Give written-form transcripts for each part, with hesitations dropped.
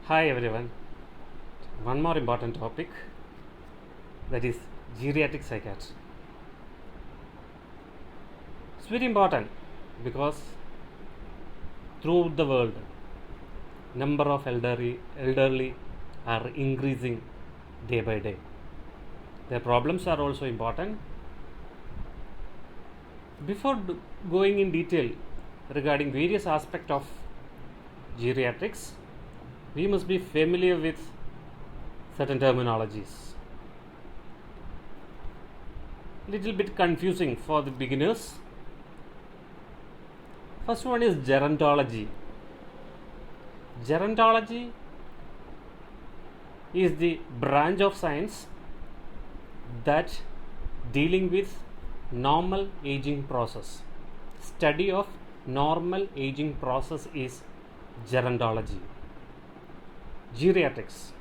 Hi everyone. One more important topic, that is geriatric psychiatry. It's very important because throughout the world, number of elderly are increasing day by day. Their problems are also important. Before going in detail regarding various aspects of geriatrics, we must be familiar with certain terminologies. Little bit confusing for the beginners. First one is gerontology. Gerontology is the branch of science that dealing with normal aging process. Study of normal aging process is gerontology. Geriatrics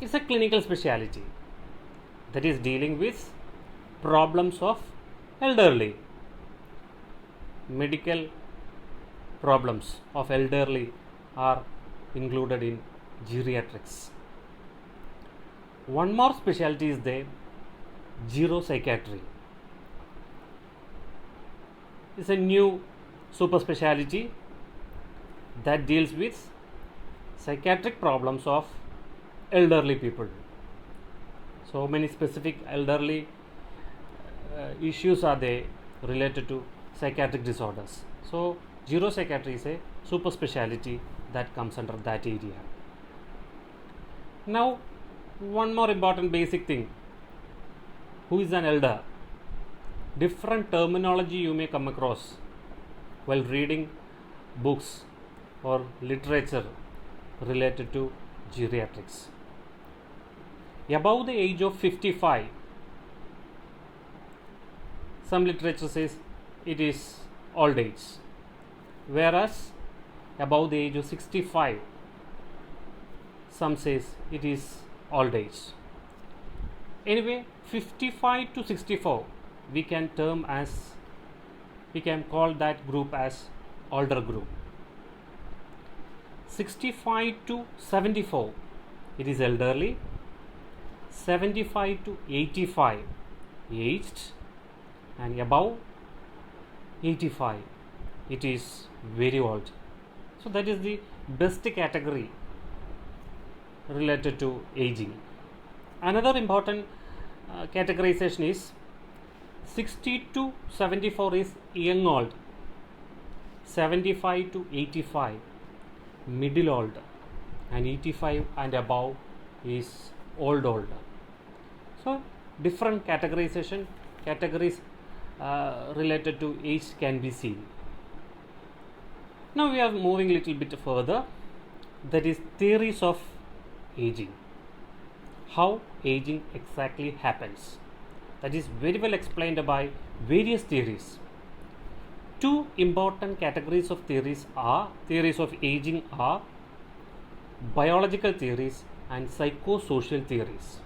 is a clinical specialty that is dealing with problems of elderly. Medical problems of elderly are included in geriatrics. One more specialty is the geropsychiatry. It's a new super specialty that deals with psychiatric problems of elderly people. So many specific elderly issues are there related to psychiatric disorders. So geropsychiatry is a super specialty that comes under that area. Now, one more important basic thing. Who is an elder? Different terminology you may come across while reading books or literature related to geriatrics. Above the age of 55, some literature says it is old age, whereas above the age of 65, some says it is old age. Anyway, 55 to 64 we can call that group as older group. 65 to 74 it is elderly. 75 to 85 aged, and above 85 it is very old. So that is the best category related to aging. Another important categorization is 60 to 74 is young old, 75 to 85 middle old, and 85 and above is old. So different categories related to age can be seen. Now we are moving a little bit further, that is theories of aging. How aging exactly happens, that is very well explained by various theories. Two important categories of theories of aging are biological theories and psychosocial theories.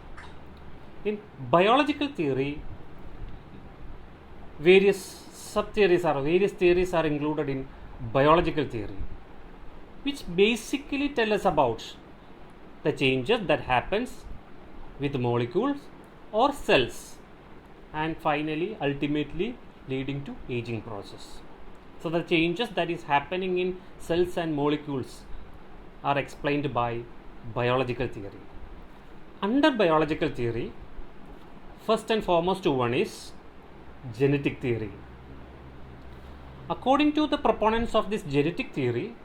In biological theory, various theories are included in biological theory, which basically tell us about the changes that happens with molecules or cells, and finally ultimately leading to aging process. So the changes that is happening in cells and molecules are explained by biological theory. Under biological theory, first and foremost one is genetic theory. According to the proponents of this genetic theory,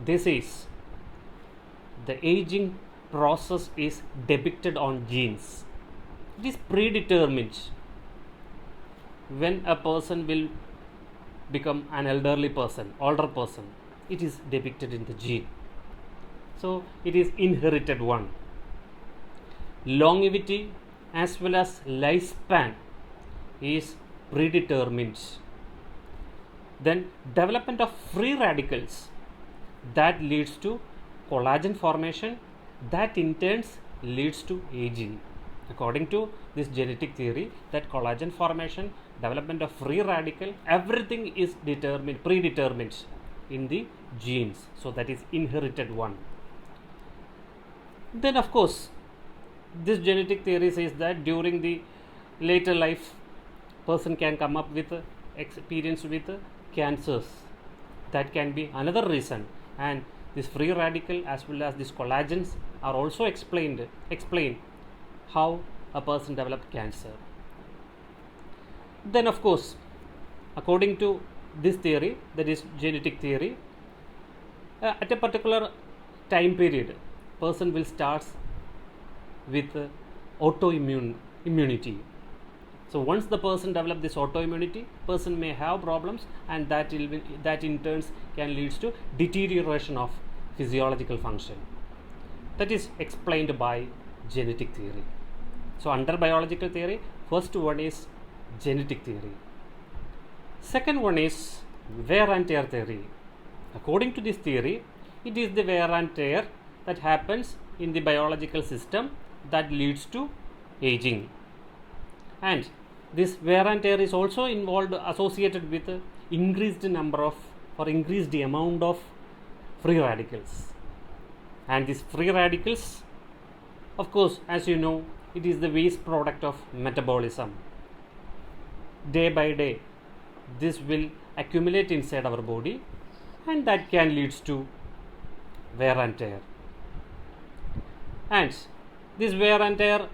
they says the aging process is depicted on genes. It is predetermined when a person will become an older person. It is depicted in the gene. So it is inherited one. Longevity as well as lifespan is predetermined. Then development of free radicals, that leads to collagen formation, that in turn leads to aging. According to this genetic theory, that collagen formation, development of free radical, everything is predetermined in the genes. So that is inherited one. Then of course, this genetic theory says that during the later life, person can come up with experience with cancers. That can be another reason, and this free radical as well as these collagens are also explain how a person developed cancer. Then of course, according to this theory, that is genetic theory, at a particular time period, person will start with autoimmunity. So once the person develop this autoimmunity, person may have problems, and that in turns can leads to deterioration of physiological function. That is explained by genetic theory. So under biological theory, first one is genetic theory. Second one is wear and tear theory. According to this theory, it is the wear and tear that happens in the biological system that leads to aging. And this wear and tear is also associated with increased number of or increased amount of free radicals. And these free radicals, of course, as you know, it is the waste product of metabolism. Day by day, this will accumulate inside our body, and that can leads to wear and tear. And this wear and tear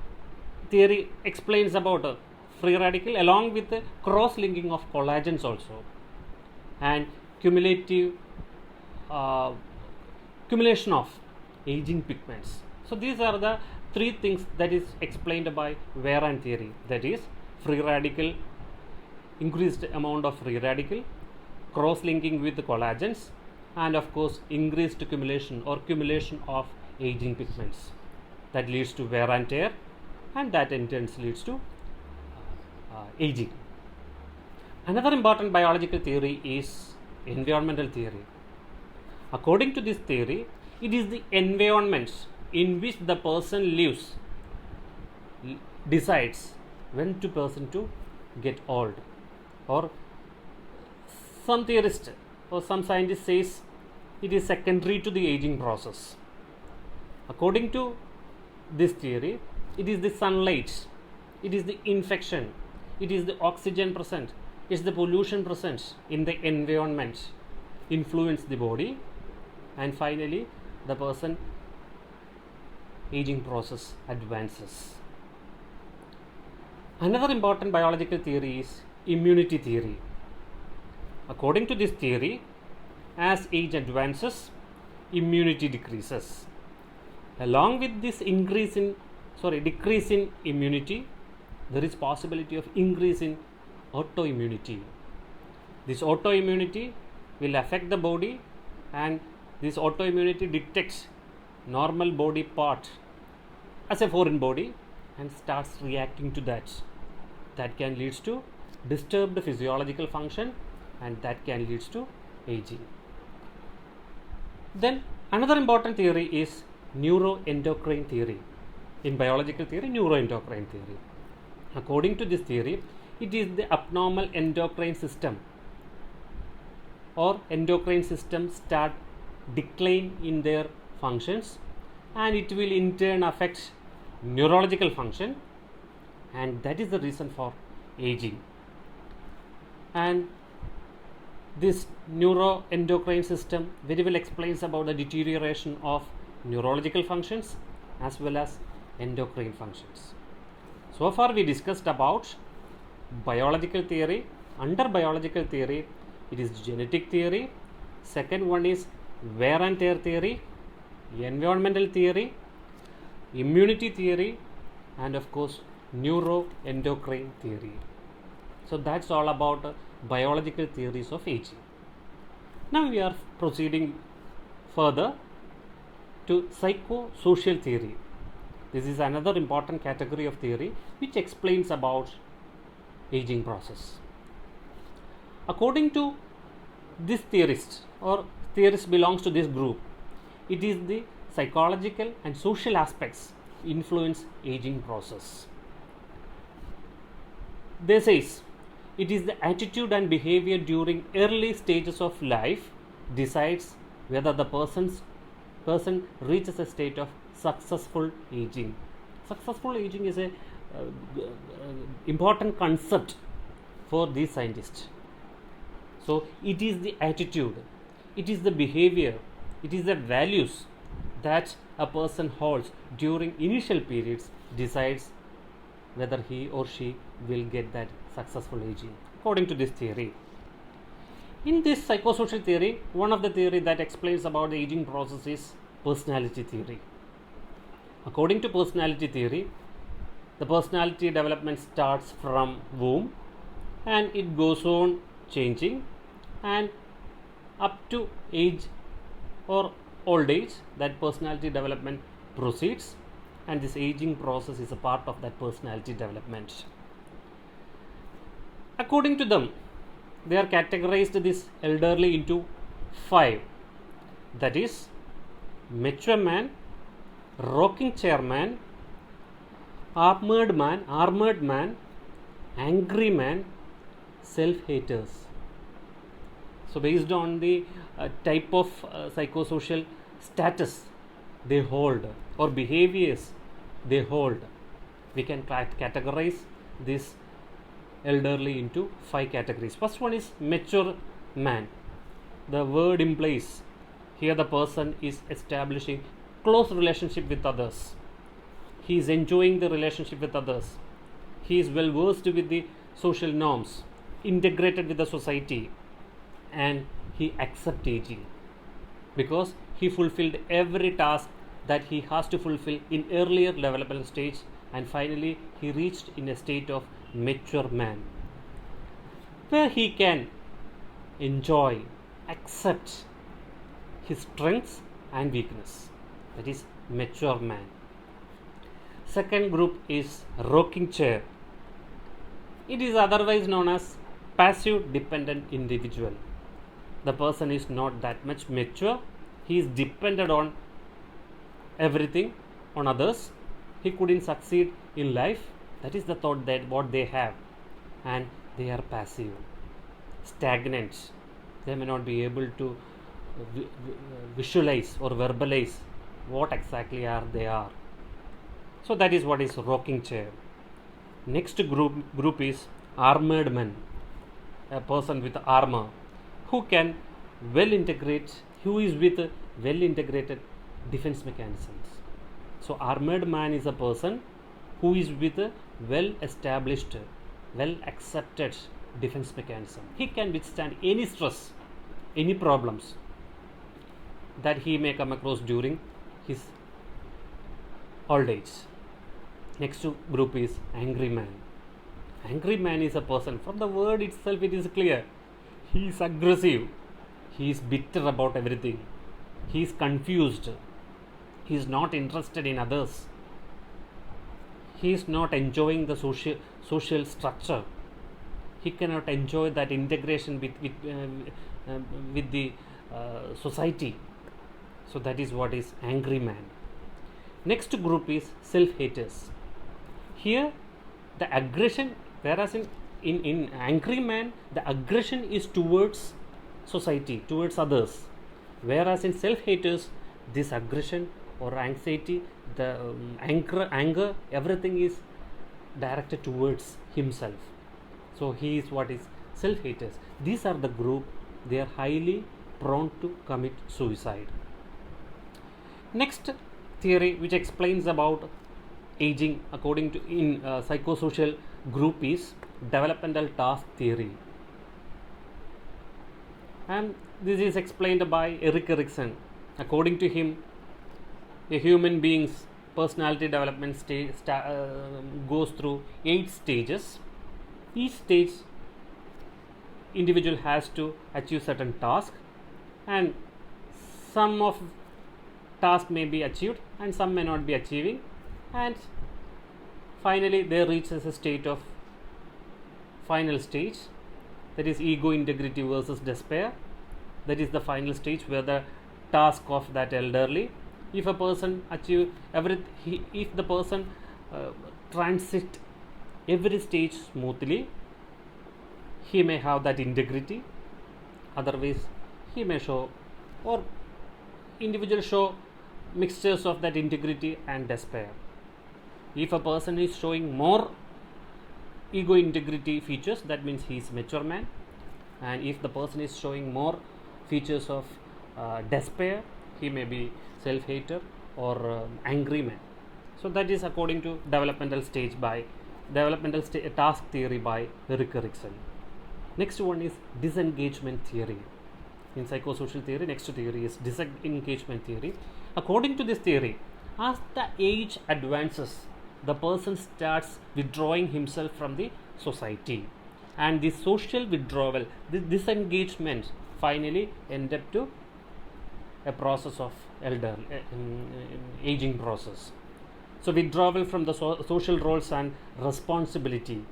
theory explains about free radical along with the cross linking of collagens also, and cumulation of aging pigments. So these are the three things that is explained by wear and theory, that is free radical, increased amount of free radical, cross linking with the collagens, and of course increased accumulation of aging pigments that leads to wear and tear, and that in turn leads to aging. Another important biological theory is environmental theory. According to this theory, it is the environment in which the person lives decides when to person to get old, or some theorist or some scientist says it is secondary to the aging process. According to this theory, it is the sunlight, it is the infection, it is the oxygen present, it is the pollution present in the environment influence the body, and finally the person aging process advances. Another important biological theory is immunity theory. According to this theory, as age advances, immunity decreases. Along with this decrease in immunity, there is possibility of increase in autoimmunity. This autoimmunity will affect the body, and this autoimmunity detects normal body part as a foreign body and starts reacting to that. That can lead to disturbed physiological function, and that can lead to aging. Then another important theory is neuroendocrine theory. In biological theory, neuroendocrine theory. According to this theory, it is the abnormal endocrine system or endocrine system start decline in their functions, and it will in turn affect neurological function, and that is the reason for aging. And this neuroendocrine system very well explains about the deterioration of neurological functions as well as endocrine functions. So far we discussed about biological theory. Under biological theory, it is genetic theory. Second one is wear and tear theory, environmental theory, immunity theory, and of course neuroendocrine theory. So that's all about biological theories of aging. Now we are proceeding further to psychosocial theory. This is another important category of theory which explains about aging process. According to this theorist or theorist belongs to this group, it is the psychological and social aspects influence aging process. They says it is the attitude and behavior during early stages of life decides whether the person reaches a state of successful aging. Successful aging is a important concept for these scientists. So it is the attitude, it is the behavior, it is the values that a person holds during initial periods decides whether he or she will get that successful aging, according to this theory. In this psychosocial theory, one of the theory that explains about the aging process is personality theory. According to personality theory, the personality development starts from womb and it goes on changing, and up to age or old age, that personality development proceeds, and this aging process is a part of that personality development. According to them, they are categorized this elderly into 5, that is mature man, rocking chair man, armored man, angry man, self-haters. So based on the type of psychosocial status they hold or behaviors they hold, we can categorize this elderly into 5 categories. First one is mature man. The word implies here the person is establishing close relationship with others. He is enjoying the relationship with others. He is well versed with the social norms, integrated with the society, and he accepts aging because he fulfilled every task that he has to fulfill in earlier developmental stage, and finally he reached in a state of mature man where he can enjoy, accept his strengths and weakness. That is mature man. Second group is rocking chair. It is otherwise known as passive dependent individual. The person is not that much mature. He is dependent on everything, on others. He couldn't succeed in life. That is the thought that what they have, and they are passive, stagnant. They may not be able to visualize or verbalize what exactly they are. So that is what is rocking chair. Next group is armored man, a person with armor who can well integrate, who is with well integrated defense mechanisms. So armored man is a person who is with a well established, well accepted defense mechanism. He can withstand any stress, any problems that he may come across during his old age. Next group is angry man. Angry man is a person, from the word itself it is clear, he is aggressive, he is bitter about everything, he is confused, he is not interested in others, he is not enjoying the social structure, he cannot enjoy that integration with the society. So that is what is angry man. Next group is self-haters. Here the aggression, whereas in angry man the aggression is towards society, towards others, whereas in self-haters this aggression or anxiety, the anger, everything is directed towards himself. So he is what is self-haters. These are the group, they are highly prone to commit suicide. Next theory which explains about aging according to in psychosocial group is developmental task theory, and this is explained by Erik Erikson. According to him, a human being's personality development goes through 8 stages. Each stage individual has to achieve certain task, and some of task may be achieved and some may not be achieving, and finally they reach as a state of final stage, that is ego integrity versus despair. That is the final stage where the task of that elderly, if a person achieve everything, if the person transit every stage smoothly, he may have that integrity. Otherwise he may show, or individual show mixtures of that integrity and despair. If a person is showing more ego integrity features, that means he is mature man, and if the person is showing more features of despair, he may be self-hater or angry man. So that is according to task theory by Erik Erikson. Next one is disengagement theory. In psychosocial theory, next theory is disengagement theory. According to this theory, as the age advances, the person starts withdrawing himself from the society, and the social withdrawal, the disengagement, finally end up to a process of aging process. So withdrawal from the social roles and responsibility.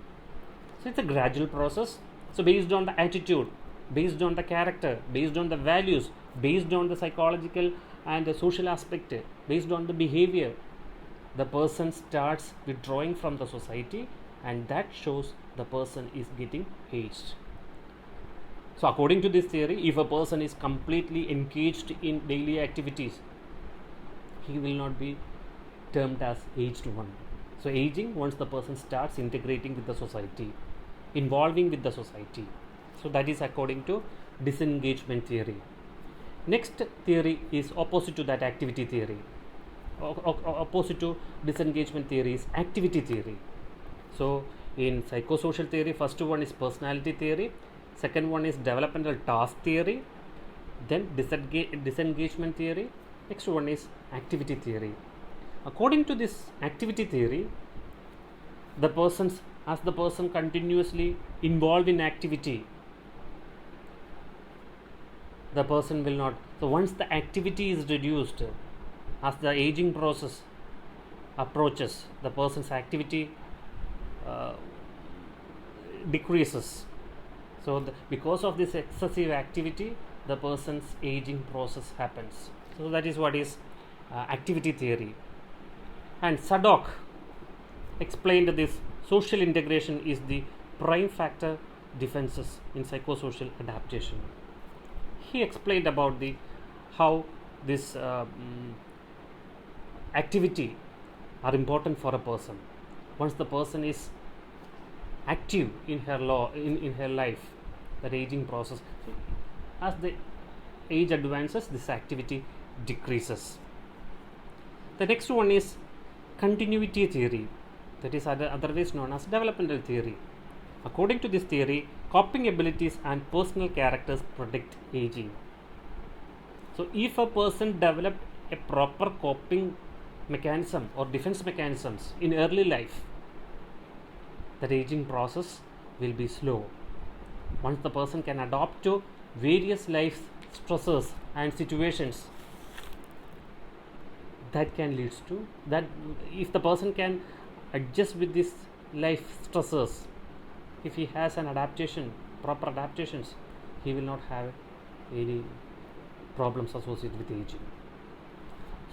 So it's a gradual process. So based on the attitude, based on the character, based on the values, based on the psychological and the social aspect, based on the behavior, the person starts withdrawing from the society, and that shows the person is getting aged. So according to this theory, if a person is completely engaged in daily activities, he will not be termed as aged one. So aging, once the person starts integrating with the society, involving with the society. So that is according to disengagement theory. Next theory is opposite to that, activity theory. Opposite to disengagement theory is activity theory. So in psychosocial theory, first one is personality theory, second one is developmental task theory, then disengagement theory, next one is activity theory. According to this activity theory, as the person continuously involved in activity, the person will not. So once the activity is reduced, as the aging process approaches, the person's activity decreases. So because of this excessive activity, the person's aging process happens. So that is what is activity theory. And Sadok explained this social integration is the prime factor defenses in psychosocial adaptation. He explained about how this activity are important for a person. Once the person is active in her life, that aging process, as the age advances, this activity decreases. The next one is continuity theory, that is otherwise known as developmental theory. According to this theory, coping abilities and personal characters predict aging. So if a person developed a proper coping mechanism or defense mechanisms in early life, that aging process will be slow. Once the person can adapt to various life stresses and situations, that can lead to that. If the person can adjust with these life stresses, if he has an adaptation, proper adaptations, he will not have any problems associated with aging.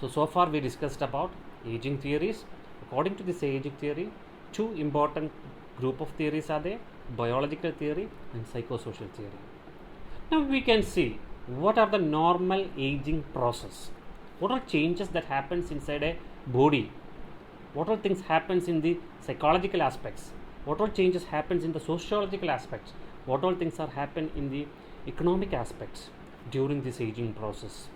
So far we discussed about aging theories. According to this aging theory, two important group of theories are there: biological theory and psychosocial theory. Now we can see what are the normal aging process. What are changes that happens inside a body? What are things happens in the psychological aspects? What all changes happens in the sociological aspects? What all things are happen in the economic aspects during this aging process?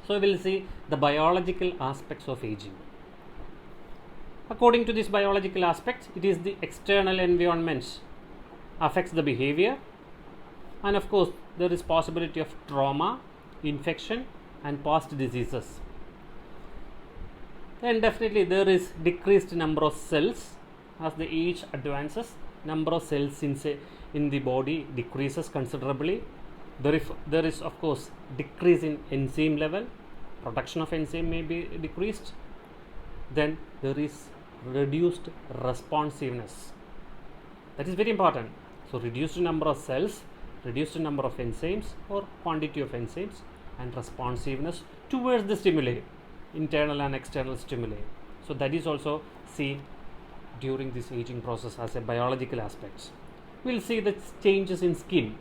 So we will see the biological aspects of aging. According to this biological aspects, it is the external environment affects the behavior, and of course there is possibility of trauma, infection and past diseases. Then definitely there is decreased number of cells. As the age advances, number of cells in the body decreases considerably. There is of course decrease in enzyme level, production of enzyme may be decreased. Then there is reduced responsiveness, that is very important. So reduced number of cells, reduced number of enzymes or quantity of enzymes, and responsiveness towards the stimuli, internal and external stimuli. So that is also seen during this aging process as a biological aspect. We will see the changes in skin.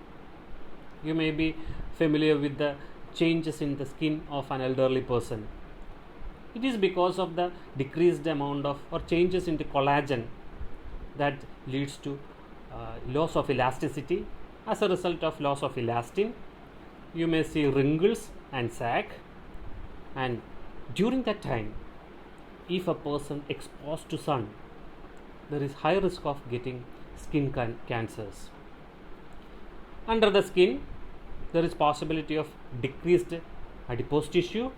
You may be familiar with the changes in the skin of an elderly person. It is because of the decreased amount of or changes in the collagen that leads to loss of elasticity. As a result of loss of elastin, you may see wrinkles and sag, and during that time, if a person exposed to sun, there is high risk of getting skin cancers. Under the skin, there is possibility of decreased adipose tissue,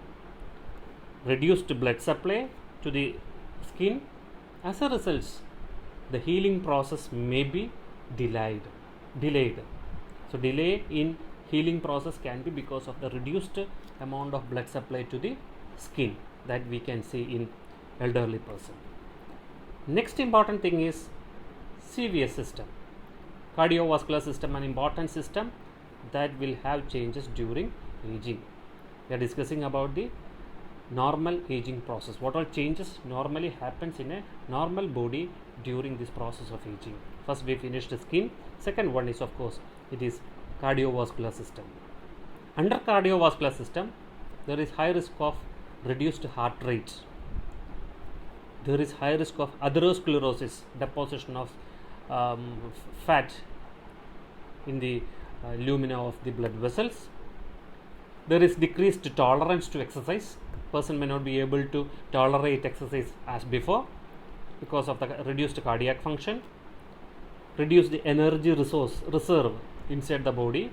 reduced blood supply to the skin. As a result, the healing process may be delayed. So delay in healing process can be because of the reduced amount of blood supply to the skin that we can see in elderly person. Next important thing is CVS system. Cardiovascular system, an important system that will have changes during aging. We are discussing about the normal aging process. What all changes normally happens in a normal body during this process of aging. First we finished the skin. Second one is, of course, it is cardiovascular system. Under cardiovascular system, there is high risk of reduced heart rate. There is high risk of atherosclerosis, deposition of fat in the lumina of the blood vessels. There is decreased tolerance to exercise. Person may not be able to tolerate exercise as before because of the reduced cardiac function, reduced energy reserve inside the body.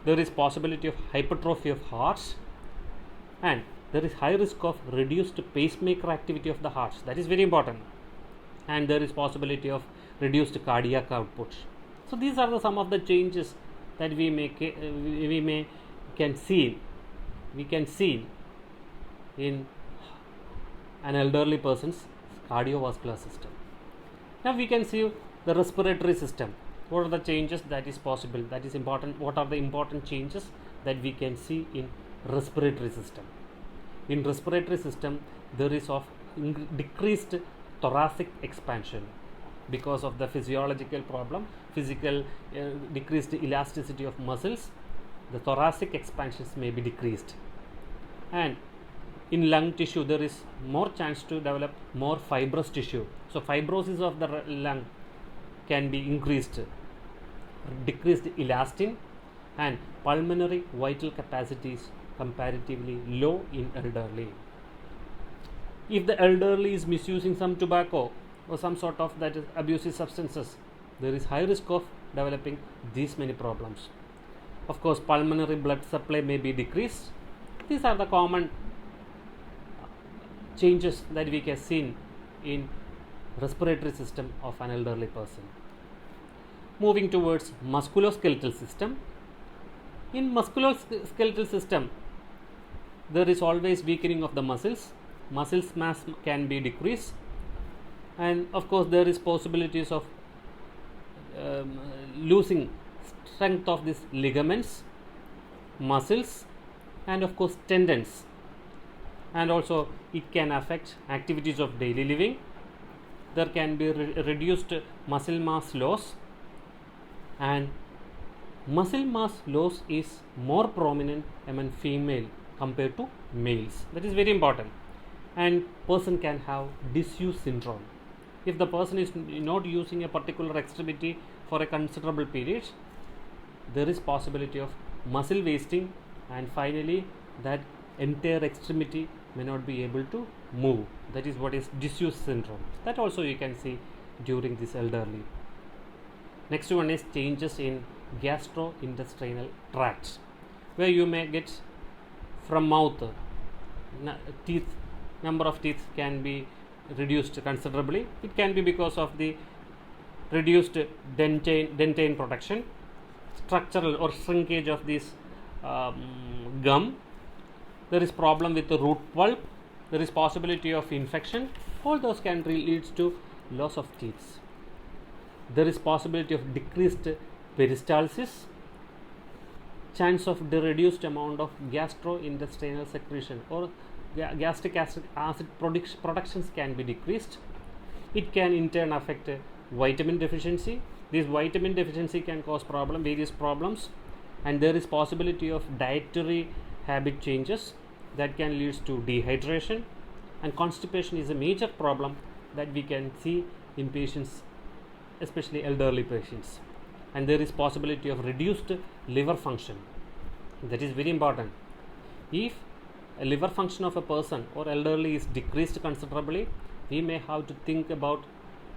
There is possibility of hypertrophy of hearts, and there is high risk of reduced pacemaker activity of the hearts. That is very important. And there is possibility of reduced cardiac output. So these are some of the changes that we can see in an elderly person's cardiovascular system. Now we can see the respiratory system. What are the changes that is possible, that is important? What are the important changes that we can see in respiratory system? In respiratory system, there is decreased thoracic expansion because of the physiological problem, decreased elasticity of muscles. The thoracic expansions may be decreased, and in lung tissue there is more chance to develop more fibrous tissue. So fibrosis of the lung can be increased, decreased elastin, and pulmonary vital capacity is comparatively low in elderly. If the elderly is misusing some tobacco or some sort of that is abusive substances, there is high risk of developing these many problems. Of course, pulmonary blood supply may be decreased. These are the common changes that we can see in respiratory system of an elderly person. Moving towards musculoskeletal system. In musculoskeletal system, there is always weakening of the muscles. Muscles mass can be decreased, and of course there is possibilities of losing strength of these ligaments, muscles, and of course tendons. And also it can affect activities of daily living. There can be reduced muscle mass loss, and muscle mass loss is more prominent among female compared to males. That is very important. And person can have disuse syndrome. If the person is not using a particular extremity for a considerable period, there is possibility of muscle wasting, and finally that entire extremity may not be able to move. That is what is disuse syndrome. That also you can see during this elderly. Next one is changes in gastrointestinal tract, where you may get from mouth, teeth, number of teeth can be reduced considerably. It can be because of the reduced dentine protection, structural or shrinkage of this gum. There is problem with the root pulp. There is possibility of infection. All those can lead to loss of teeth. There is possibility of decreased peristalsis, chance of the reduced amount of gastrointestinal secretion or gastric acid productions can be decreased. It can in turn affect vitamin deficiency. This vitamin deficiency can cause various problems, and there is possibility of dietary habit changes that can lead to dehydration, and constipation is a major problem that we can see in patients, especially elderly patients. And there is possibility of reduced liver function. That is very important. If a liver function of a person or elderly is decreased considerably, we may have to think about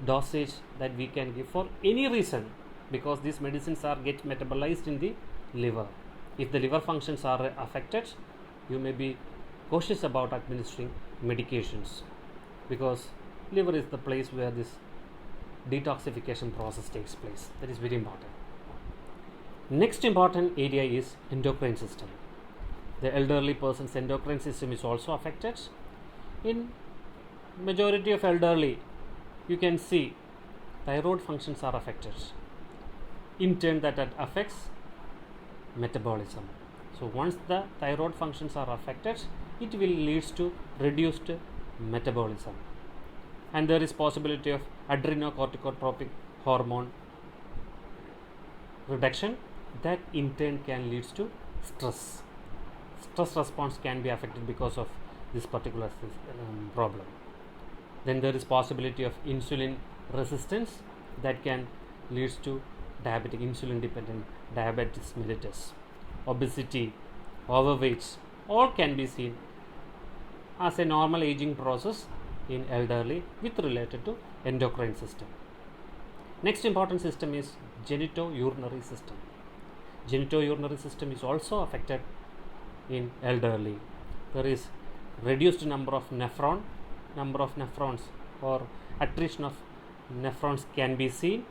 dosage that we can give for any reason, because these medicines are get metabolized in the liver. If the liver functions are affected, you may be cautious about administering medications, because liver is the place where this detoxification process takes place. That is very important. Next important area is endocrine system. The elderly person's endocrine system is also affected. In majority of elderly, you can see thyroid functions are affected. In turn, that affects metabolism. So once the thyroid functions are affected, it will leads to reduced metabolism, and there is possibility of adrenocorticotropic hormone reduction, that in turn can leads to stress. Stress response can be affected because of this particular problem. Then there is possibility of insulin resistance that can leads to diabetic, insulin dependent diabetes mellitus. Obesity, overweight, all can be seen as a normal aging process in elderly with related to endocrine system. Next important system is genitourinary system. Genitourinary system is also affected in elderly. There is reduced number of nephrons or attrition of nephrons can be seen.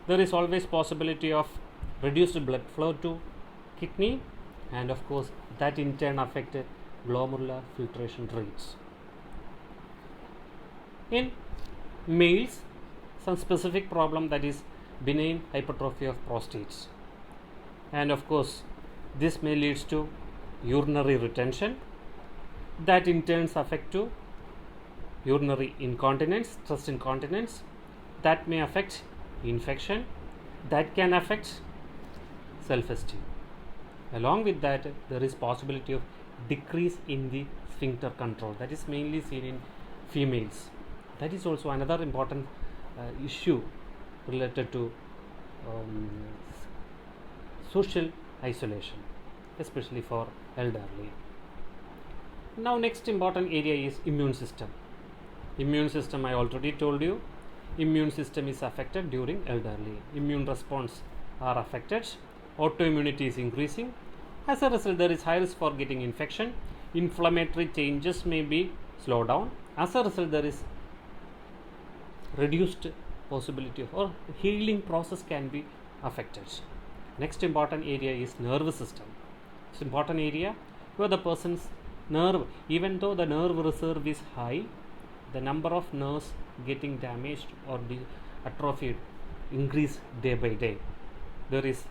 There is always possibility of reduced blood flow to kidney, and of course that in turn affect glomerular filtration rates. In males, some specific problem, that is benign hypertrophy of prostates, and of course this may leads to urinary retention, that in turn affect to urinary incontinence, stress incontinence, that may affect infection, that can affect self-esteem. Along with that, there is possibility of decrease in the sphincter control, that is mainly seen in females. That is also another important issue related to social isolation, especially for elderly. Now next important area is immune system. Immune system, I already told you, immune system is affected during elderly. Immune response are affected, autoimmunity is increasing. As a result, there is high risk for getting infection. Inflammatory changes may be slowed down. As a result, there is reduced possibility of, or healing process can be affected. Next important area is nervous system. It's important area where the person's nerve, even though the nerve reserve is high, the number of nerves getting damaged or atrophied increase day by day. There is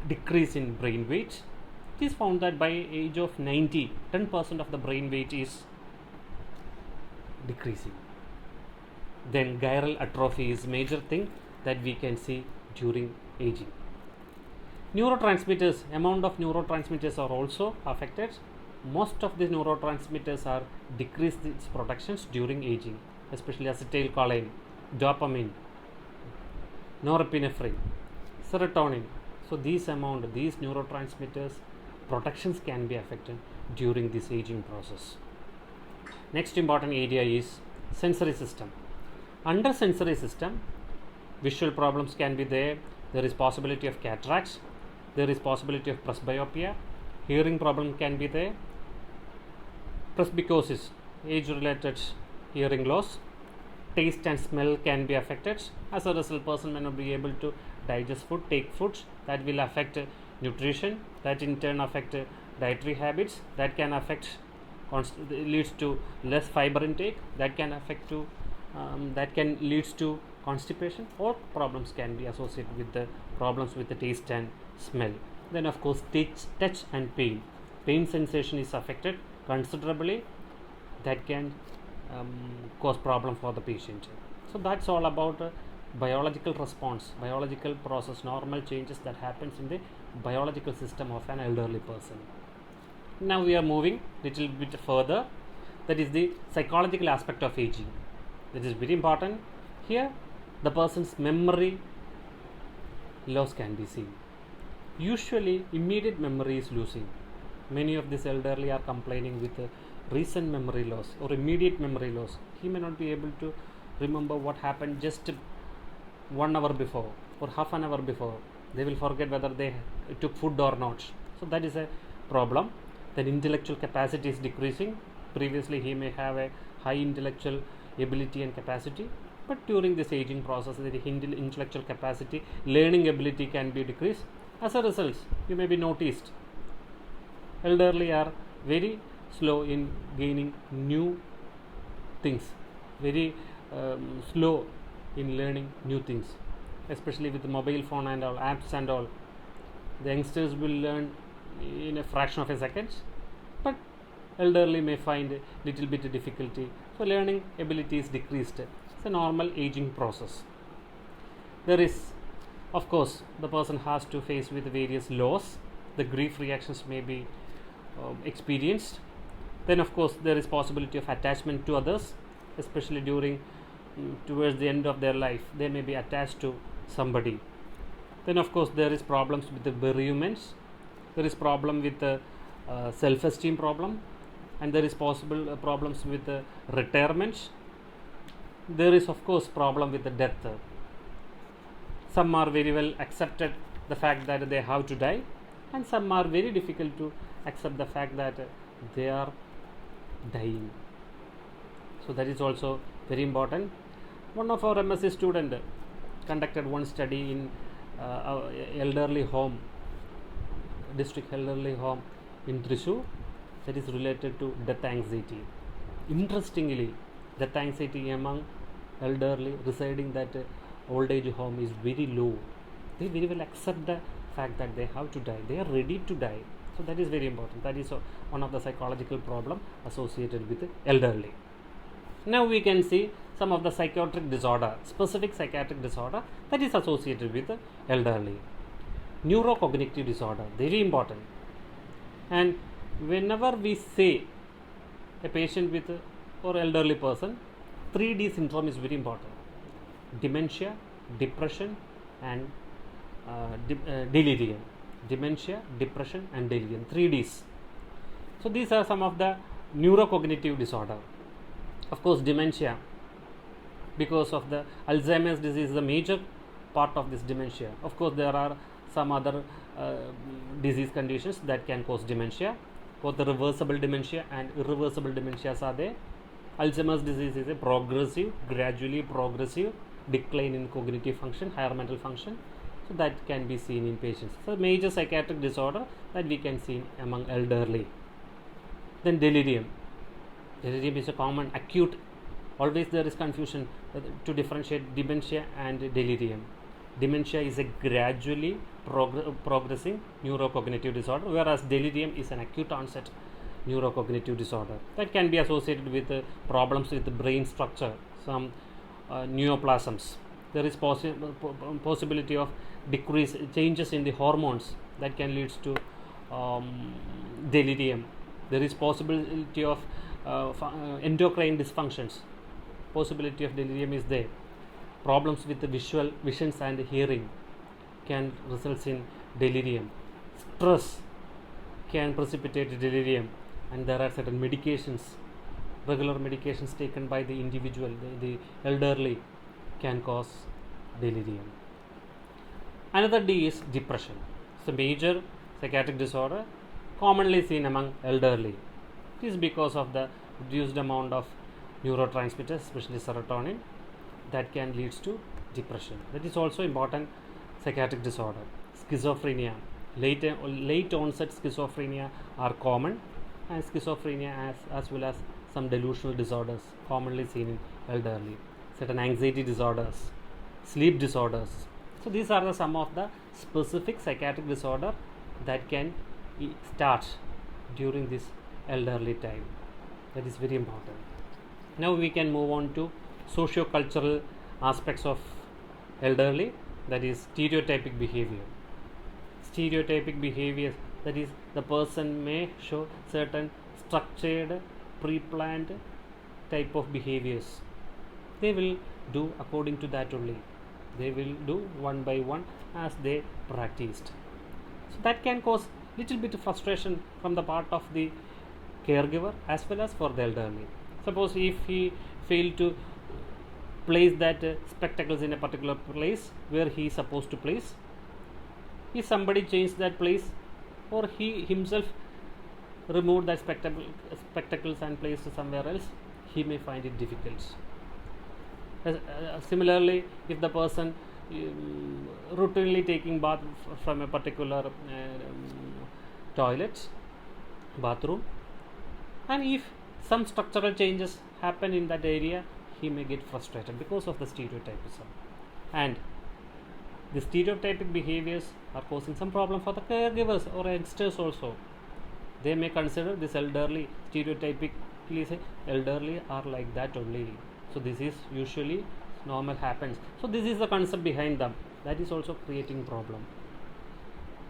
decrease in brain weight. It is found that by age of 90, 10% of the brain weight is decreasing. Then chiral atrophy is major thing that we can see during aging. Neurotransmitters, amount of neurotransmitters are also affected. Most of the neurotransmitters are decreased its productions during aging, especially acetylcholine, dopamine, norepinephrine, serotonin. So these neurotransmitters protections can be affected during this aging process. Next important area is sensory system. Under sensory system, visual problems can be there. There is possibility of cataracts. There is possibility of presbyopia. Hearing problem can be there. Presbycusis, age-related hearing loss. Taste and smell can be affected. As a result, person may not be able to digest food, take foods. That will affect nutrition. That in turn affect dietary habits. That can affect leads to less fiber intake. That can affect to that can leads to constipation. All problems can be associated with the problems with the taste and smell. Then of course touch and pain. Pain sensation is affected considerably. That can cause problem for the patient. So that's all about biological response, biological process, normal changes that happens in the biological system of an elderly person. Now we are moving little bit further. That is the psychological aspect of aging. That is very important. Here, the person's memory loss can be seen. Usually, immediate memory is losing. Many of these elderly are complaining with recent memory loss or immediate memory loss. He may not be able to remember what happened just 1 hour before or half an hour before. They will forget whether they took food or not. So that is a problem. Then intellectual capacity is decreasing. Previously, he may have a high intellectual ability and capacity, but during this aging process, the intellectual capacity, learning ability can be decreased. As a result, you may be noticed, elderly are very slow in gaining new things, very slow in learning new things, especially with the mobile phone and all apps and all. The youngsters will learn in a fraction of a second, but elderly may find a little bit of difficulty. So learning ability is decreased. It's a normal aging process. There is, of course, the person has to face with various loss. The grief reactions may be experienced. Then, of course, there is possibility of attachment to others, especially during towards the end of their life. They may be attached to somebody. Then, of course, there is problems with the bereavements. There is problem with the self-esteem problem, and there is possible problems with the retirement. There is, of course, problem with the death. Some are very well accepted the fact that they have to die, and some are very difficult to accept the fact that they are dying. So that is also very important. One of our MSc student conducted one study in elderly home, district elderly home in Thrissur, that is related to death anxiety. Interestingly, death anxiety among elderly residing that old age home is very low. They very well accept the fact that they have to die. They are ready to die. So that is very important. That is one of the psychological problem associated with elderly. Now we can see some of the psychiatric disorder, specific psychiatric disorder that is associated with elderly. Neurocognitive disorder, very important. And whenever we say a patient with or elderly person, 3D syndrome is very important. Dementia, depression, and delirium. Dementia, depression, and delirium. 3Ds. So these are some of the neurocognitive disorder. Of course, dementia, because of the Alzheimer's disease, is the major part of this dementia. Of course, there are some other disease conditions that can cause dementia. Both the reversible dementia and irreversible dementias are there. Alzheimer's disease is a progressive, gradually progressive decline in cognitive function, higher mental function. So that can be seen in patients. So major psychiatric disorder that we can see among elderly. Then delirium. Delirium is a common acute. Always there is confusion to differentiate dementia and delirium. Dementia is a gradually progressing neurocognitive disorder, whereas delirium is an acute onset neurocognitive disorder that can be associated with problems with the brain structure, some neoplasms. There is possibility of decrease changes in the hormones that can lead to delirium. There is possibility of endocrine dysfunctions. Possibility of delirium is there. Problems with the visions and hearing can result in delirium. Stress can precipitate delirium, and there are certain medications, regular medications taken by the individual, the elderly, can cause delirium. Another D is depression. It's a major psychiatric disorder commonly seen among elderly. It is because of the reduced amount of neurotransmitters, especially serotonin, that can lead to depression. That is also important psychiatric disorder. Schizophrenia, late onset schizophrenia are common, and schizophrenia as well as some delusional disorders commonly seen in elderly. Certain anxiety disorders, sleep disorders. So these are some of the specific psychiatric disorder that can start during this elderly time. That is very important. Now we can move on to socio-cultural aspects of elderly, that is stereotypic behavior. Stereotypic behavior, that is the person may show certain structured pre-planned type of behaviors. They will do according to that only. They will do one by one as they practiced. So that can cause little bit of frustration from the part of the caregiver as well as for the elderly. Suppose if he failed to place that spectacles in a particular place where he is supposed to place, if somebody changed that place or he himself removed that spectacles and placed somewhere else, he may find it difficult. Similarly, if the person routinely taking bath from a particular toilet, bathroom, and if some structural changes happen in that area, he may get frustrated because of the stereotypism. And the stereotypic behaviors are causing some problem for the caregivers or youngsters also. They may consider this elderly, stereotypically say elderly are like that only. So this is usually normal happens. So this is the concept behind them. That is also creating problem.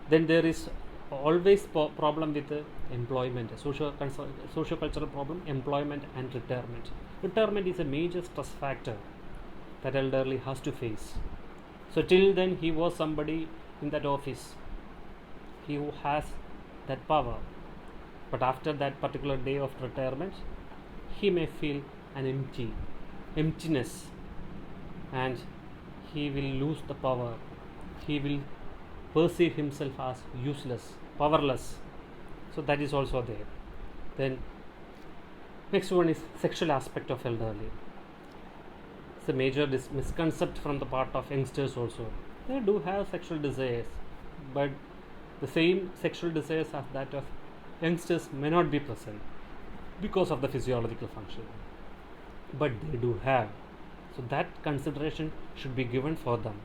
Then there is always problem with employment, socio-cultural problem, employment and retirement. Retirement is a major stress factor that elderly has to face. So till then he was somebody in that office, he who has that power, but after that particular day of retirement, he may feel an emptiness, and he will lose the power. He will perceive himself as useless, powerless. So that is also there. Then next one is sexual aspect of elderly. It's a major misconception from the part of youngsters also. They do have sexual desires, but the same sexual desires as that of youngsters may not be present because of the physiological function, but they do have. So that consideration should be given for them.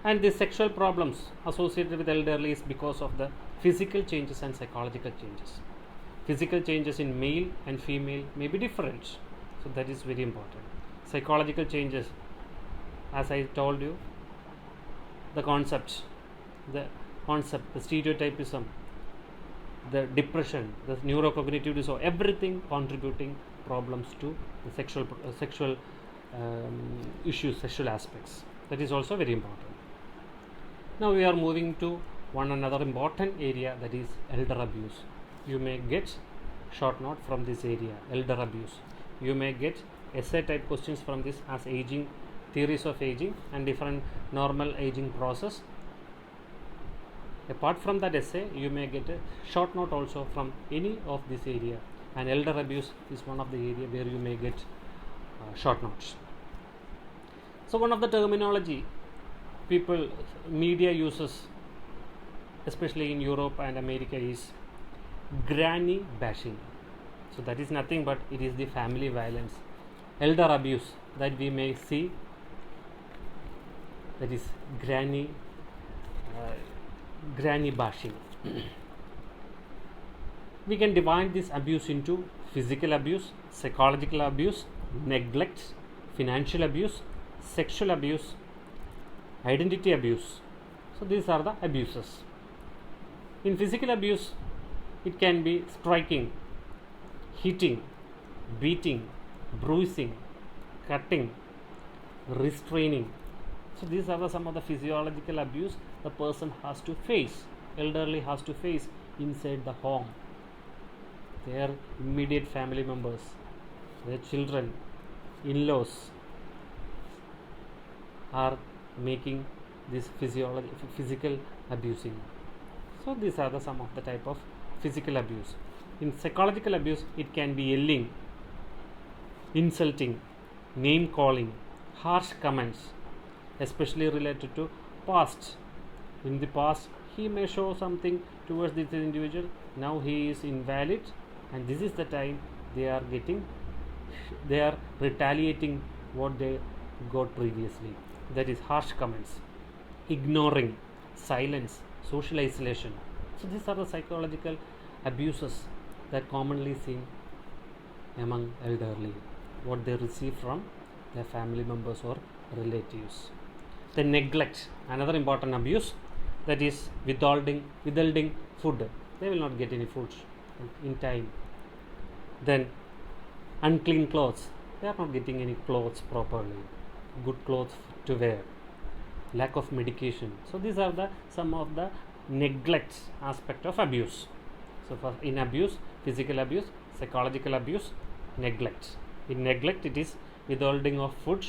And the sexual problems associated with elderly is because of the physical changes and psychological changes. Physical changes in male and female may be different, so that is very important. Psychological changes, as I told you, the stereotypism, the depression, the neurocognitive disorder, everything contributing problems to the sexual issues, sexual aspects. That is also very important. Now we are moving to another important area, that is elder abuse. You may get short note from this area, elder abuse. You may get essay type questions from this as aging, theories of aging and different normal aging process. Apart from that essay, you may get a short note also from any of this area, and elder abuse is one of the area where you may get short notes. So one of the terminology media uses, especially in Europe and America, is granny bashing. So that is nothing but it is the family violence, elder abuse that we may see, that is granny bashing. We can divide this abuse into physical abuse, psychological abuse, neglect, financial abuse, sexual abuse, identity abuse. So these are the abuses. In physical abuse, it can be striking, hitting, beating, bruising, cutting, restraining. So these are some of the physiological abuse the person has to face, elderly has to face inside the home. Their immediate family members, their children, in-laws are making this physical abusing. So these are some of the type of physical abuse. In psychological abuse, it can be yelling, insulting, name calling, harsh comments, especially related to past. In the past, he may show something towards this individual. Now he is invalid, and this is the time they are retaliating what they got previously. That is harsh comments, ignoring, silence, social isolation. So these are the psychological abuses that commonly seen among elderly, what they receive from their family members or relatives. The neglect, another important abuse, that is withholding food. They will not get any food in time. Then unclean clothes, they are not getting any clothes properly, good clothes to wear, lack of medication. So these are the some of the neglect aspect of abuse. So for in abuse, physical abuse, psychological abuse, neglect. In neglect, it is withholding of food,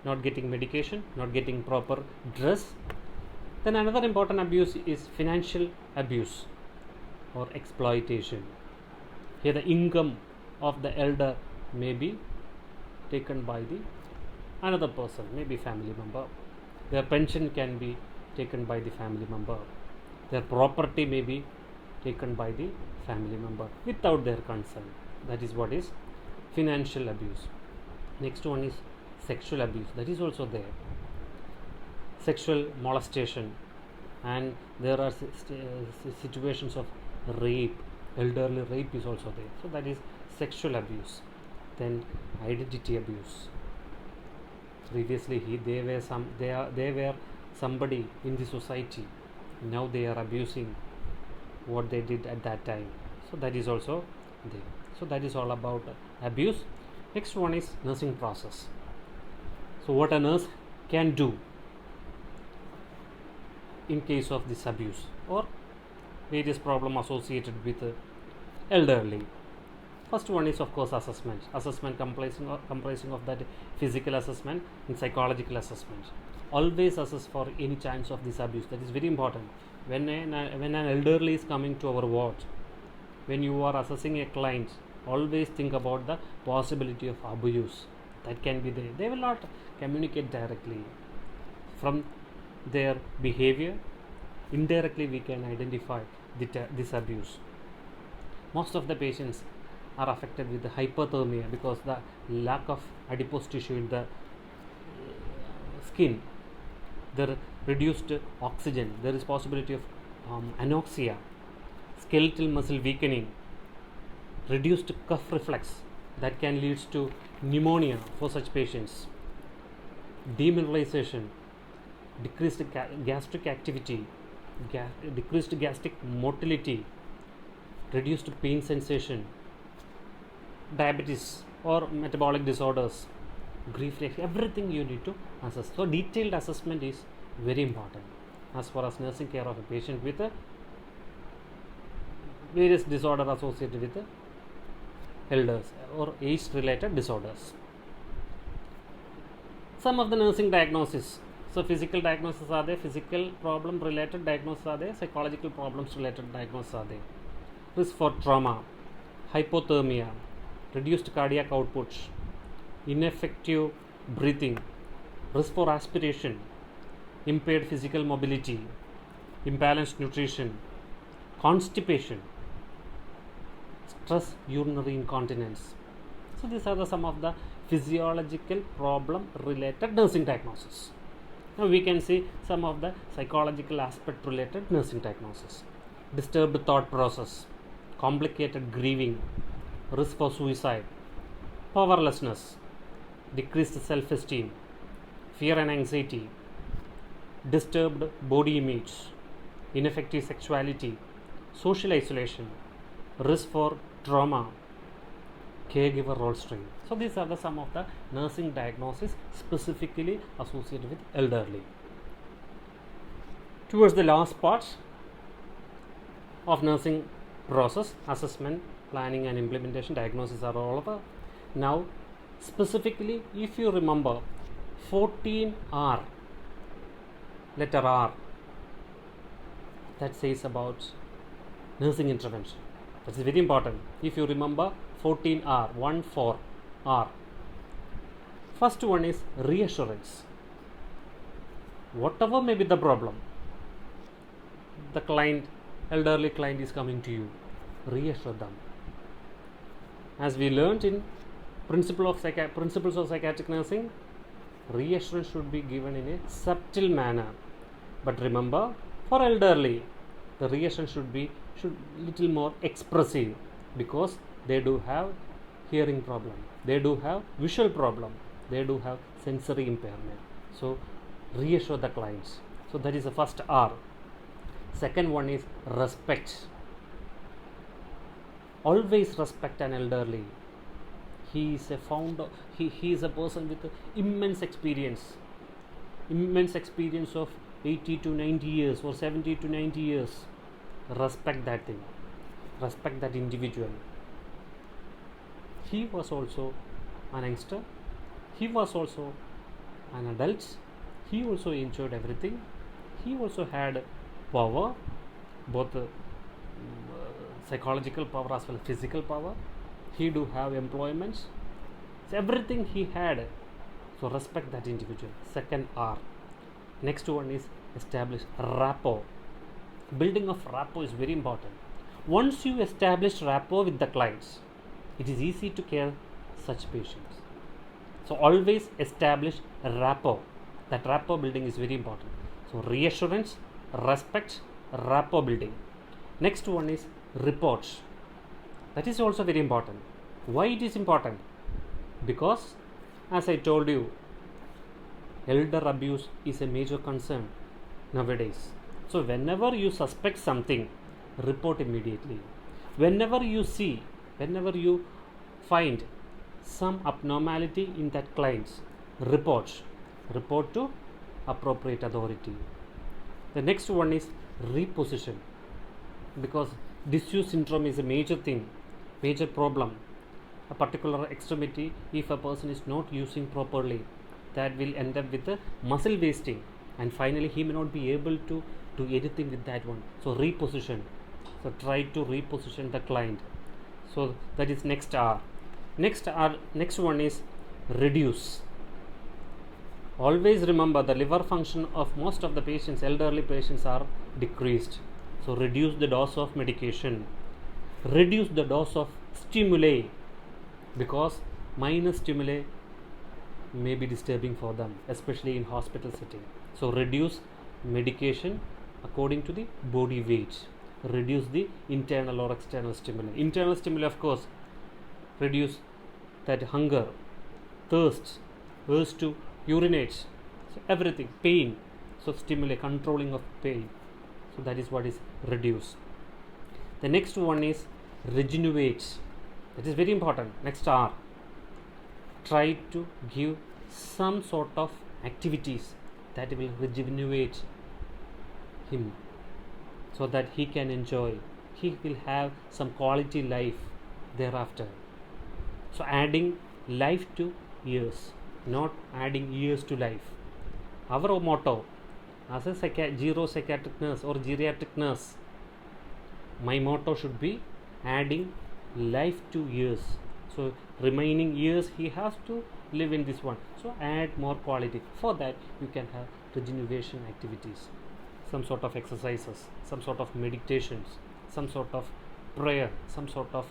not getting medication, not getting proper dress. Then another important abuse is financial abuse or exploitation. Here the income of the elder may be taken by the another person, maybe family member. Their pension can be taken by the family member. Their property may be taken by the family member without their consent. That is what is financial abuse. Next one is sexual abuse. That is also there. Sexual molestation, and there are situations of rape. Elderly rape is also there. So that is sexual abuse. Then identity abuse. Previously they were somebody in the society. Now they are abusing what they did at that time. So that is also there. So that is all about abuse. Next one is nursing process. So what a nurse can do in case of this abuse or various problem associated with elderly. First one is of course assessment. Assessment comprising of that physical assessment and psychological assessment. Always assess for any chance of this abuse. That is very important. When an elderly is coming to our ward, when you are assessing a client, always think about the possibility of abuse that can be there. They will not communicate directly. From their behavior, indirectly we can identify this abuse. Most of the patients are affected with the hypothermia because the lack of adipose tissue in the skin, the reduced oxygen, there is possibility of anoxia, skeletal muscle weakening, reduced cuff reflex that can lead to pneumonia for such patients, demineralization, decreased gastric activity, decreased gastric motility, reduced pain sensation, diabetes or metabolic disorders, grief, everything you need to assess. So detailed assessment is very important as far as nursing care of a patient with various disorder associated with elders or age related disorders. Some of the nursing diagnosis. So physical diagnosis are there, physical problem related diagnosis are there, psychological problems related diagnosis are there. Risk for trauma, hypothermia, reduced cardiac output, ineffective breathing, risk for aspiration, impaired physical mobility, imbalanced nutrition, constipation, stress urinary incontinence. So these are some of the physiological problem related nursing diagnosis. Now we can see some of the psychological aspect related nursing diagnosis. Disturbed thought process, complicated grieving, risk for suicide, powerlessness, decreased self-esteem, fear and anxiety, disturbed body image, ineffective sexuality, social isolation, risk for trauma, caregiver role strain. So these are some of the nursing diagnosis specifically associated with elderly. Towards the last part of nursing process, assessment, planning and implementation, diagnosis are all over. Now specifically, if you remember 14R, letter R, that says about nursing intervention. That is very important. If you remember 14R, 14R. First one is reassurance. Whatever may be the problem, the client, elderly client is coming to you, reassure them. As we learned in principles of psychiatric nursing, reassurance should be given in a subtle manner. But remember, for elderly, the reassurance should little more expressive, because they do have hearing problem, they do have visual problem, they do have sensory impairment. So reassure the clients. So that is the first R. Second one is respect. Always respect an elderly. He is a founder. He is a person with immense experience of 80 to 90 years or 70 to 90 years. Respect that thing. Respect that individual. He was also an youngster. He was also an adult. He also enjoyed everything. He also had power, both psychological power as well as physical power. He do have employments. So everything he had. So respect that individual. Second R. Next one is establish rapport. Building of rapport is very important. Once you establish rapport with the clients, it is easy to care such patients. So always establish rapport. That rapport building is very important. So reassurance, respect, rapport building. Next one is reports. That is also very important. Why it is important? Because as I told you, elder abuse is a major concern nowadays. So whenever you suspect something, report immediately. Whenever you find some abnormality in that client's report to appropriate authority. The next one is reposition, because disuse syndrome is a major problem. A particular extremity, if a person is not using properly, that will end up with a muscle wasting, and finally he may not be able to do anything with that one. So reposition. So try to reposition the client. So that is next R. Next one is reduce. Always remember, the liver function of most of the patients, elderly patients, are decreased. So reduce the dose of medication. Reduce the dose of stimuli, because minor stimuli may be disturbing for them, especially in hospital setting. So reduce medication according to the body weight. Reduce the internal or external stimuli. Internal stimuli, of course, reduce that hunger, thirst, urge to urinate, so everything, pain. So stimuli, controlling of pain. So that is what is reduce. The next one is regenerate. That is very important. Next R. Try to give some sort of activities that will rejuvenate him, so that he can enjoy. He will have some quality life thereafter. So adding life to years, not adding years to life. Our motto as a psychiatric nurse or geriatric nurse, my motto should be adding life to years. So remaining years he has to live in this one. So add more quality. For that you can have regeneration activities, some sort of exercises, some sort of meditations, some sort of prayer, some sort of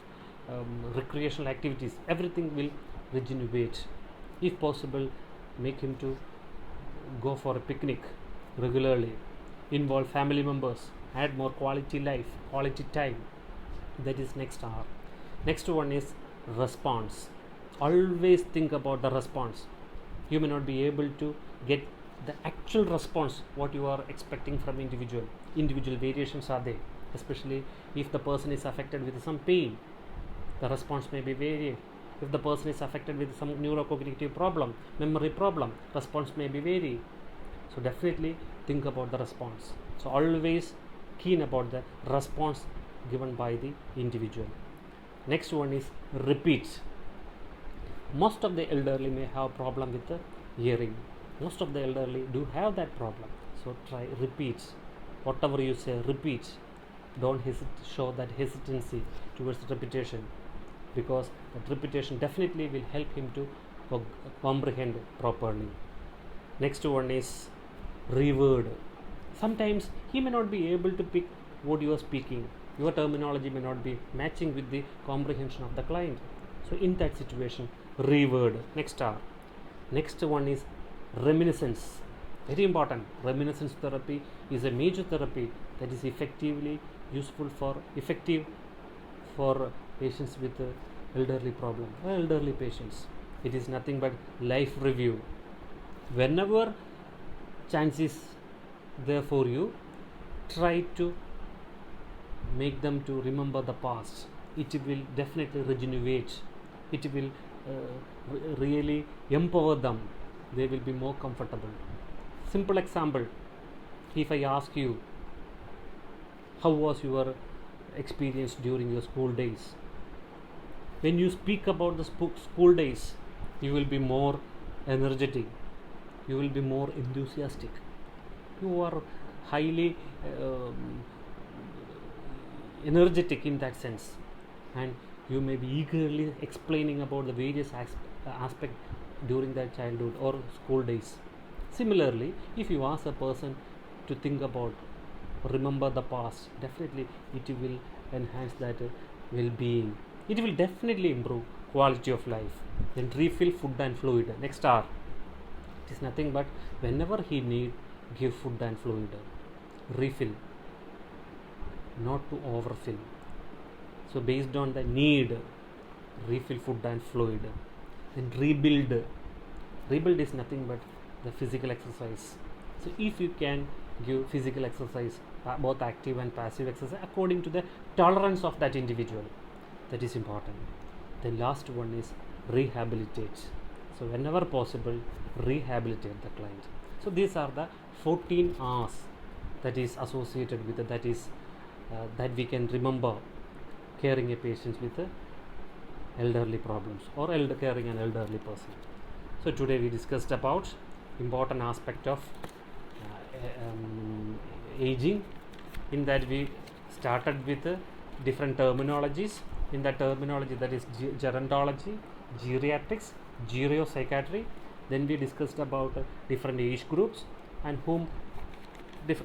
recreational activities. Everything will regenerate. If possible, make him to go for a picnic regularly, involve family members, add more quality life, quality time. That is next R. Next one is response. Always think about the response. You may not be able to get the actual response what you are expecting from individual variations are there, especially if the person is affected with some pain, the response may be varied. If the person is affected with some neurocognitive problem, memory problem, response may be varied. So definitely think about the response. So always keen about the response given by the individual. Next one is repeat. Most of the elderly may have problem with the hearing. Most of the elderly do have that problem. So try repeat. Whatever you say, repeat. Don't show that hesitancy towards repetition, because that repetition definitely will help him to comprehend properly. Next one is reword. Sometimes he may not be able to pick what you are speaking. Your terminology may not be matching with the comprehension of the client. So in that situation, reword. Next R. Next one is reminiscence. Very important. Reminiscence therapy is a major therapy that is effective for patients with elderly problem, elderly patients. It is nothing but life review. Whenever chance is there for you, try to make them to remember the past. it will definitely regenerate, it will really empower them, they will be more comfortable. Simple example, if I ask you, how was your experience during your school days? When you speak about the school days, you will be more energetic, you will be more enthusiastic, you are highly energetic in that sense, and you may be eagerly explaining about the various aspect during their childhood or school days. Similarly, if you ask a person to think about, remember the past, definitely it will enhance that well-being, it will definitely improve quality of life. Then refill food and fluid. Next R, it is nothing but whenever he need, give food and fluid. Refill, not to overfill. So based on the need, refill food and fluid. Then rebuild is nothing but the physical exercise. So if you can give physical exercise, both active and passive exercise, according to the tolerance of that individual, that is important. Then last one is rehabilitate. So whenever possible, rehabilitate the client. So these are the 14 R's that is associated with it, that we can remember caring a patient with elderly problems or caring an elderly person. So today we discussed about important aspect of aging. In that we started with different terminologies. In that terminology, that is gerontology, geriatrics, geropsychiatry. Then we discussed about different age groups and whom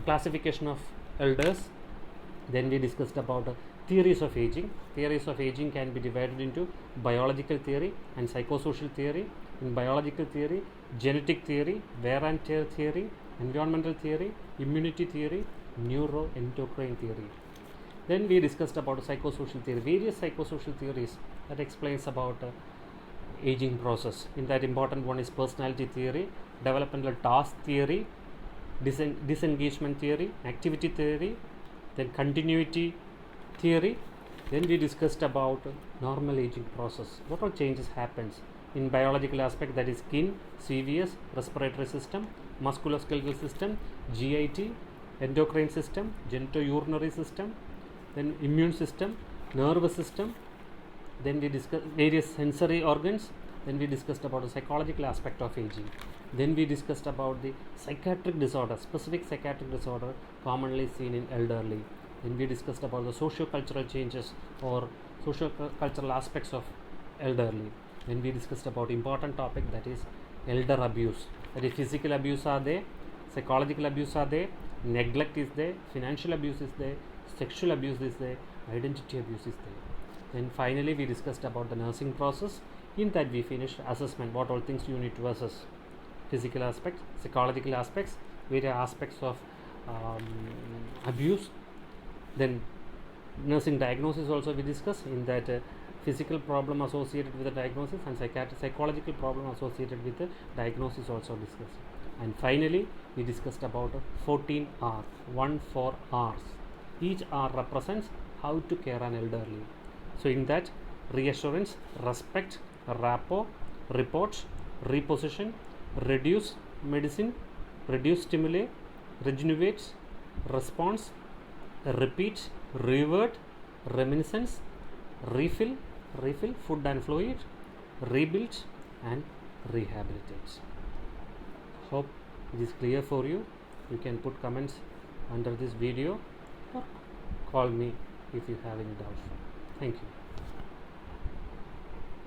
classification of elders. Then we discussed about theories of aging. Theories of aging can be divided into biological theory and psychosocial theory. In biological theory, genetic theory, wear and tear theory, environmental theory, immunity theory, neuroendocrine theory. Then we discussed about psychosocial theory, various psychosocial theories that explains about aging process. In that, important one is personality theory, developmental task theory, disengagement theory, activity theory, then continuity theory. Then we discussed about normal aging process. What all changes happens in biological aspect, that is skin, CVS, respiratory system, musculoskeletal system, GIT, endocrine system, genitourinary system, then immune system, nervous system. Then we discussed various sensory organs. Then we discussed about the psychological aspect of aging. Then we discussed about the psychiatric disorder, specific psychiatric disorder commonly seen in elderly. Then we discussed about the socio-cultural changes or socio-cultural aspects of elderly. Then we discussed about important topic, that is elder abuse. That is physical abuse are there, psychological abuse are there, neglect is there, financial abuse is there, sexual abuse is there, identity abuse is there. Then finally we discussed about the nursing process. In that we finished assessment, what all things you need to assess: physical aspects, psychological aspects, various aspects of abuse. Then nursing diagnosis also we discussed. In that physical problem associated with the diagnosis and psychological problem associated with the diagnosis also discussed. And finally we discussed about 14 R's, 14 R's. Each R represents how to care an elderly. So in that, reassurance, respect, rapport, reports, reposition, reduce medicine, reduce stimuli, regenerate, response, repeat, revert, reminiscence, refill, food and fluid, rebuild and rehabilitate. Hope it is clear for you. You can put comments under this video or call me if you have any doubts. Thank you.